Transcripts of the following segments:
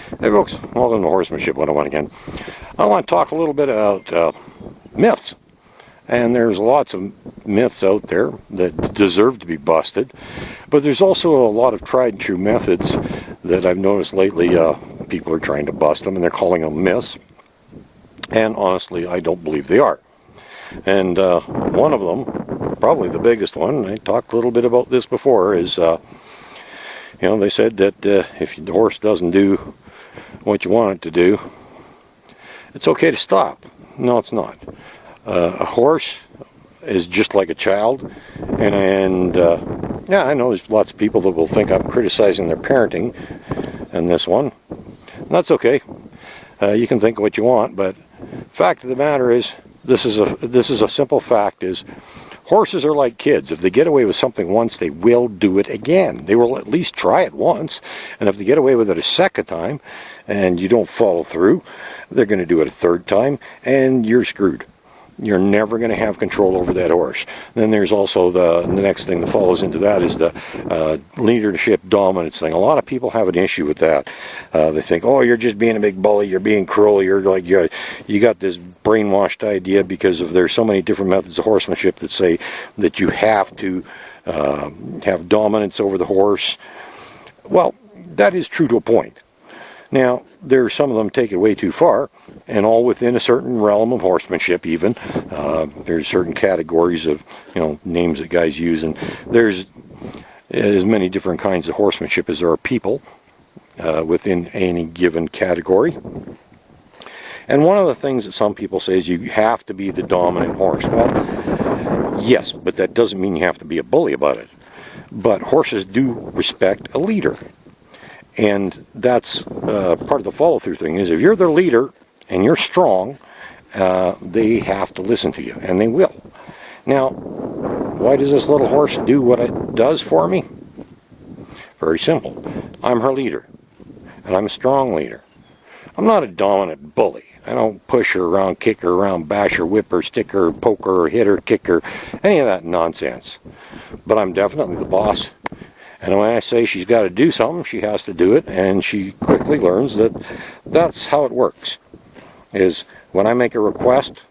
Hey folks, welcome to Horsemanship 101 again. I want to talk a little bit about myths. And there's lots of myths out there that deserve to be busted. But there's also a lot of tried and true methods that I've noticed lately people are trying to bust them, and they're calling them myths. And honestly, I don't believe they are. And one of them, probably the biggest one, I talked a little bit about this before, is, they said that if the horse doesn't do what you want it to do, it's okay to stop. No, it's not. A horse is just like a child, and I know there's lots of people that will think I'm criticizing their parenting in this one. And that's okay. You can think what you want, but fact of the matter is, this is a simple fact: is horses are like kids. If they get away with something once, they will do it again. They will at least try it once, and if they get away with it a second time, and you don't follow through, they're going to do it a third time, and you're screwed. You're never going to have control over that horse. Then there's also the next thing that follows into that is the leadership dominance thing. A lot of people have an issue with that. They think, oh, you're just being a big bully, you're being cruel, you're like you got this brainwashed idea because there's so many different methods of horsemanship that say that you have to have dominance over the horse. Well, that is true to a point. Now, some of them take it way too far, and all within a certain realm of horsemanship even. There's certain categories of, names that guys use, and there's as many different kinds of horsemanship as there are people within any given category. And one of the things that some people say is you have to be the dominant horse. Well, yes, but that doesn't mean you have to be a bully about it. But horses do respect a leader. And that's part of the follow-through thing is if you're their leader and you're strong, they have to listen to you, and they will. Now, why does this little horse do what it does for me? Very simple. I'm her leader, and I'm a strong leader. I'm not a dominant bully. I don't push her around, kick her around, bash her, whip her, stick her, poke her, hit her, kick her, any of that nonsense. But I'm definitely the boss. And when I say she's got to do something, she has to do it, and she quickly learns that that's how it works. Is when I make a request,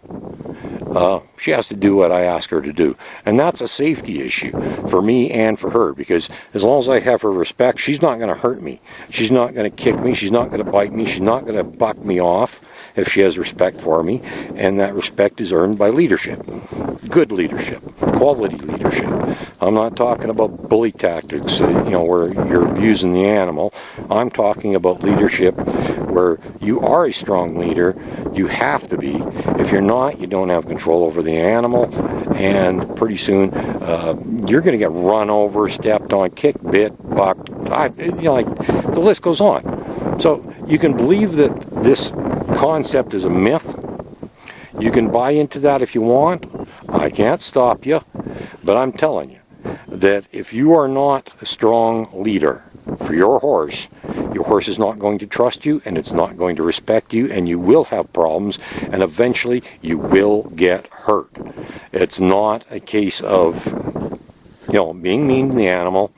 she has to do what I ask her to do. And that's a safety issue for me and for her, because as long as I have her respect, she's not going to hurt me. She's not going to kick me. She's not going to bite me. She's not going to buck me off if she has respect for me. And that respect is earned by leadership. Good leadership. Quality leadership. I'm not talking about bully tactics, where you're abusing the animal. I'm talking about leadership where you are a strong leader. You have to be. If you're not, you don't have control over the animal, and pretty soon you're going to get run over, stepped on, kicked, bit, bucked. The list goes on. So you can believe that this concept is a myth. You can buy into that if you want. I can't stop you, but I'm telling you that if you are not a strong leader for your horse is not going to trust you, and it's not going to respect you, and you will have problems, and eventually you will get hurt. It's not a case of, being mean to the animal.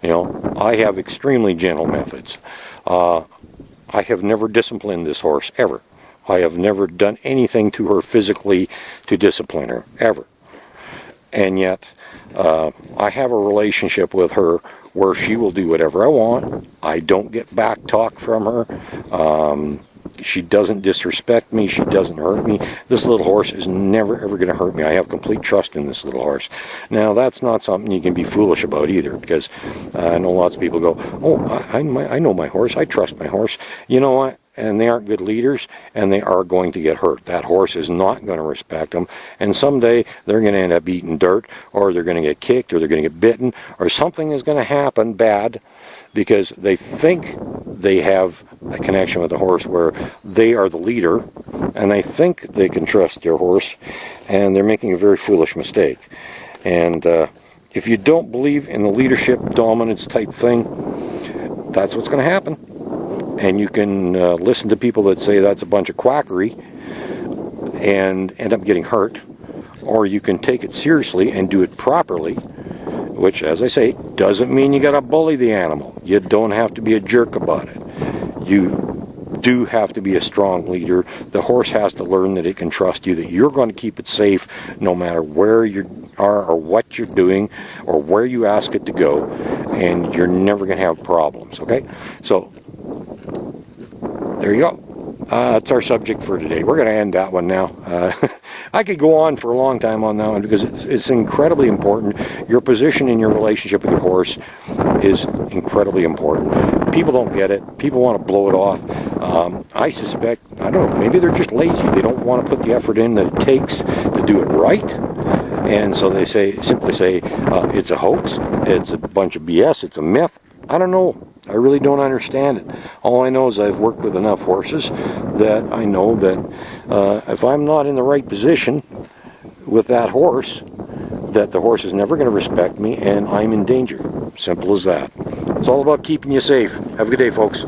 I have extremely gentle methods. I have never disciplined this horse, ever. I have never done anything to her physically to discipline her, ever. And yet, I have a relationship with her where she will do whatever I want. I don't get back talk from her. She doesn't disrespect me. She doesn't hurt me. This little horse is never, ever going to hurt me. I have complete trust in this little horse. Now, that's not something you can be foolish about either, because I know lots of people go, oh, I know my horse. I trust my horse. You know what? And they aren't good leaders, and they are going to get hurt. That horse is not going to respect them, and someday they're going to end up eating dirt, or they're going to get kicked, or they're going to get bitten, or something is going to happen bad, because they think they have a connection with the horse where they are the leader, and they think they can trust their horse, and they're making a very foolish mistake. And if you don't believe in the leadership dominance type thing, that's what's going to happen. And you can listen to people that say that's a bunch of quackery and end up getting hurt, or you can take it seriously and do it properly, which, as I say, doesn't mean you got to bully the animal. You don't have to be a jerk about it. You do have to be a strong leader. The horse has to learn that it can trust you, that you're going to keep it safe no matter where you are or what you're doing or where you ask it to go, and you're never going to have problems, okay? So there you go. That's our subject for today. We're going to end that one now. I could go on for a long time on that one because it's incredibly important. Your position in your relationship with your horse is incredibly important. People don't get it. People want to blow it off. I suspect, I don't know, maybe they're just lazy. They don't want to put the effort in that it takes to do it right. And so they simply say, it's a hoax, it's a bunch of BS, it's a myth. I don't know. I really don't understand it. All I know is I've worked with enough horses that I know that if I'm not in the right position with that horse, that the horse is never going to respect me and I'm in danger. Simple as that. It's all about keeping you safe. Have a good day, folks.